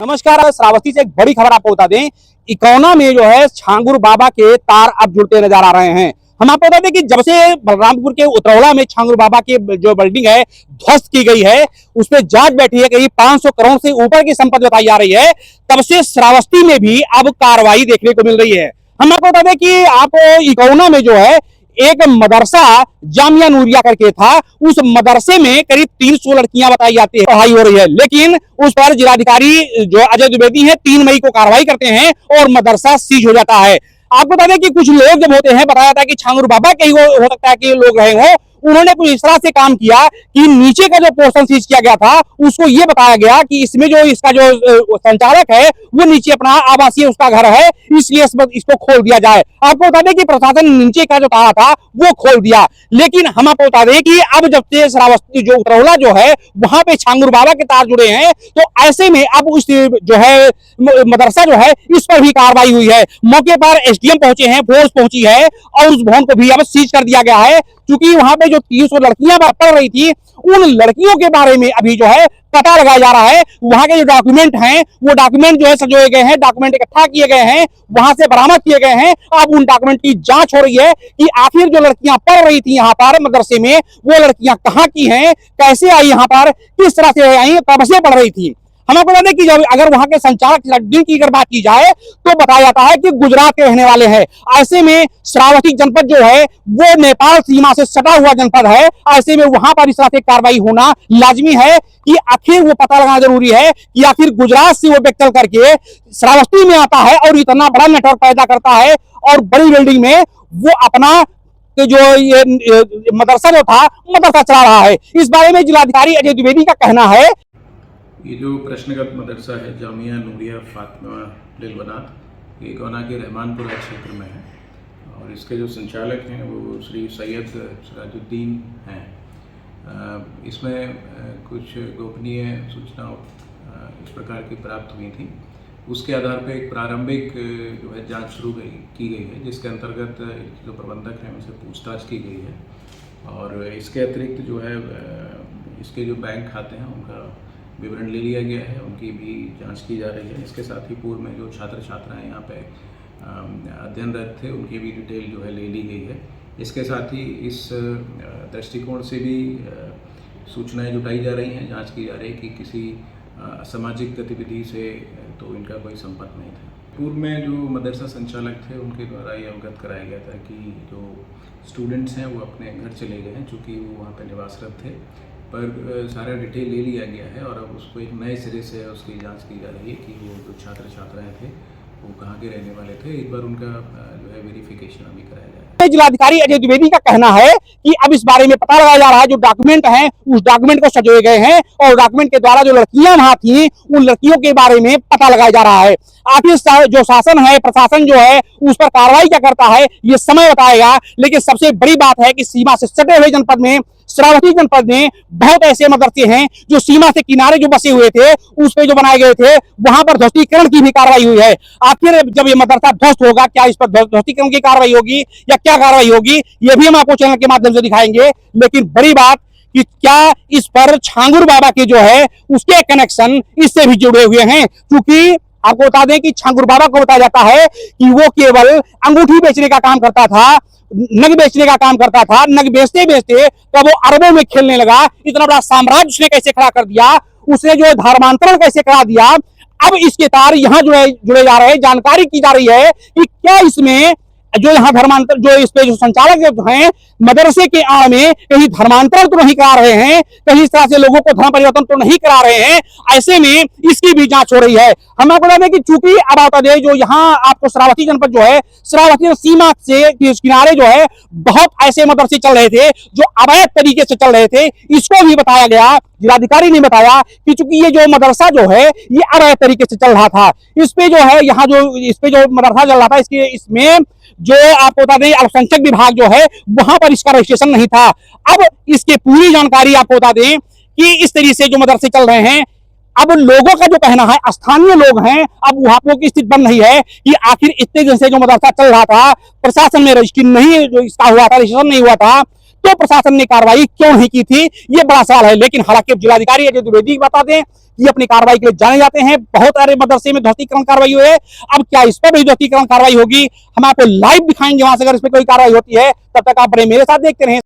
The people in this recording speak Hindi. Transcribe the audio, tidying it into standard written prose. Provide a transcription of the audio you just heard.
नमस्कार। श्रावस्ती से एक बड़ी खबर आपको बता दें। इकोना में जो है छांगुर बाबा के तार अब जुड़ते नजर आ रहे हैं। हम आपको बता दें कि जब से बलरामपुर के उतरौला में छांगुर बाबा की जो बिल्डिंग है ध्वस्त की गई है, उस पर जांच बैठी है, करीब 500 करोड़ से ऊपर की संपत्ति बताई जा रही है। तब से श्रावस्ती में भी अब कार्रवाई देखने को मिल रही है। हम आपको बता दें कि आप इकोना में जो है एक मदरसा जामिया नूरिया करके था, उस मदरसे में करीब 300 लड़कियां बताई जाती है पढ़ाई हो रही है, लेकिन उस पर जिलाधिकारी जो अजय द्विवेदी हैं 3 मई को कार्रवाई करते हैं और मदरसा सीज हो जाता है। आपको बता दें कि कुछ लोग जब होते हैं, बताया जाता है कि छांगुर बाबा के ही हो सकता है कि लोग रहे हो, उन्होंने कुछ इस तरह से काम किया कि नीचे का जो पोर्शन सीज किया गया था उसको ये बताया गया कि इसमें जो इसका जो संचालक है वो नीचे अपना आवासीय उसका घर है, इसलिए इसको खोल दिया जाए। आपको बता दें कि प्रशासन नीचे का जो ताला था वो खोल दिया, लेकिन हम आपको बता दें कि अब जब से श्रावस्ती जो उतरौला जो है वहां पे छांगुर बाबा के तार जुड़े हैं, तो ऐसे में अब उस जो है मदरसा जो है इस पर भी कार्रवाई हुई है। मौके पर एसडीएम पहुंचे हैं, फोर्स पहुंची है और उस भवन को भी अब सीज कर दिया गया है, क्योंकि वहां पे जो 300 लड़कियां पढ़ रही थी उन लड़कियों के बारे में अभी जो है पता लगाया जा रहा है। वहां के जो डॉक्यूमेंट हैं वो डॉक्यूमेंट जो है सजोए गए हैं, डॉक्यूमेंट इकट्ठा किए गए हैं, वहां से बरामद किए गए हैं। अब उन डॉक्यूमेंट की जांच हो रही है कि आखिर जो लड़कियां पढ़ रही थी यहाँ पर मदरसे में वो लड़कियां कहाँ की हैं, कैसे आई यहाँ पर, किस तरह से आई, कब से पढ़ रही थी। हम आपको बता दें कि जब अगर वहां के संचालक की अगर बात की जाए तो बताया जाता है कि गुजरात के रहने वाले हैं। ऐसे में श्रावस्ती जनपद जो है वो नेपाल सीमा से सटा हुआ जनपद है। ऐसे में वहां पर इस तरह से कार्रवाई होना लाजमी है कि आखिर वो पता लगाना जरूरी है कि आखिर गुजरात से वो व्यक्ति चल करके श्रावस्ती में आता है और इतना बड़ा नेटवर्क पैदा करता है और बड़ी बिल्डिंग में वो अपना जो ये मदरसा जो था मदरसा चला रहा है। इस बारे में जिलाधिकारी अजय द्विवेदी का कहना है, ये जो प्रश्नगत मदरसा है जामिया नूरिया फातिमा लिल बनात, ये इकोना के रहमानपुरा क्षेत्र में है और इसके जो संचालक हैं वो श्री सैयद सिराजुद्दीन हैं। इसमें कुछ गोपनीय सूचना इस प्रकार की प्राप्त हुई थी, उसके आधार पर एक प्रारंभिक जो है जांच शुरू की गई है, जिसके अंतर्गत जो प्रबंधक हैं उनसे पूछताछ की गई है और इसके अतिरिक्त जो है इसके जो बैंक खाते हैं उनका विवरण ले लिया गया है, उनकी भी जांच की जा रही है। इसके साथ ही पूर्व में जो छात्र छात्राएं यहाँ पे अध्ययनरत थे उनकी भी डिटेल जो है ले ली गई है। इसके साथ ही इस दृष्टिकोण से भी सूचनाएं जुटाई जा रही हैं, जांच की जा रही है कि किसी असामाजिक गतिविधि से तो इनका कोई संपर्क नहीं था। पूर्व में जो मदरसा संचालक थे उनके द्वारा ये अवगत कराया गया था कि जो स्टूडेंट्स हैं वो अपने घर चले गए हैं, चूँकि वो वहाँ पर निवासरत थे, पर सारा डिटेल ले लिया गया है और अब उसको एक नए सिरे से उसकी जांच की जा रही है कि वो जो छात्र छात्राएं थे वो कहाँ के रहने वाले थे। एक बार उनका जो है वेरिफिकेशन अभी कराया जाएगा। जिलाधिकारी अजय द्विवेदी का कहना है कि अब इस बारे में पता लगाया जा रहा है, जो डॉक्यूमेंट हैं उस डॉक्यूमेंट को सजोए गए हैं और डॉक्यूमेंट के द्वारा जो लड़कियां वहां थी उन लड़कियों के बारे में पता लगाया जा रहा है। आखिर जो शासन है, प्रशासन जो है उस पर कार्रवाई क्या करता है ये समय बताएगा, लेकिन सबसे बड़ी बात है कि सीमा से सटे हुए जनपद में श्रावस्ती जनपद में बहुत ऐसे मदरसे हैं जो सीमा से किनारे जो बसे हुए थे उस पे जो बनाए गए थे वहां पर ध्वस्तीकरण की भी कार्रवाई हुई है। आखिर जब ये मदरसा ध्वस्त होगा, क्या इस पर ध्वस्तीकरण की कार्रवाई होगी या क्या कार्रवाई होगी ये भी हम आपको चैनल के माध्यम से दिखाएंगे। लेकिन बड़ी बात कि क्या इस पर छांगुर बाबा के जो है उसके कनेक्शन इससे भी जुड़े हुए हैं, क्योंकि आपको बता दें कि छांगुर बाबा को बताया जाता है कि वो केवल अंगूठी बेचने का काम करता था, नग बेचने का काम करता था। नग बेचते बेचते तब वो अरबों में खेलने लगा। इतना बड़ा साम्राज्य उसने कैसे खड़ा कर दिया, उसने जो धर्मांतरण कैसे करा दिया। अब इसके तार यहाँ जुड़े जा रहे हैं। जानकारी की जा रही है कि क्या इसमें जो यहाँ धर्मांतर जो इस पे जो संचालक जो हैं मदरसे के आड़ में कहीं धर्मांतरण तो नहीं करा रहे हैं, कहीं इस तरह से लोगों को धर्म परिवर्तन तो नहीं करा रहे हैं। ऐसे में इसकी भी जांच हो रही है। हम आपको बता दें कि चूंकि अब बता दें जो यहाँ आपको श्रावस्ती जनपद जो है श्रावस्ती सीमा से किनारे जो है बहुत ऐसे मदरसे चल रहे थे जो अवैध तरीके से चल रहे थे। इसको भी बताया गया, जिलाधिकारी ने बताया कि चूंकि ये जो मदरसा जो है ये अवैध तरीके से चल रहा था। इस पे जो है यहाँ जो इस पे जो मदरसा चल रहा था इसमें जो आपको बता दें अल्पसंख्यक विभाग जो है वहां पर इसका रजिस्ट्रेशन नहीं था। अब इसकी पूरी जानकारी आपको बता दें कि इस तरीके से जो मदरसे चल रहे हैं, अब लोगों का जो कहना है, स्थानीय लोग हैं, अब वहां की स्थिति बन रही है कि आखिर इतने दिन से जो मदरसा चल रहा था प्रशासन में रजिस्ट्री नहीं जो इसका हुआ था, रजिस्ट्रेशन नहीं हुआ था, तो प्रशासन ने कार्रवाई क्यों नहीं की थी, ये बड़ा सवाल है। लेकिन हालांकि जिलाधिकारी अजय द्विवेदी बता दें कि अपनी कार्रवाई के लिए जाने जाते हैं। बहुत सारे मदरसे में ध्वस्तीकरण कार्रवाई हुई है, अब क्या इस पर भी ध्वस्तीकरण कार्रवाई होगी, हम आपको लाइव दिखाएंगे वहां से। अगर इस पर कोई कार्रवाई होती है तब तक आप बने मेरे साथ देखते रहे।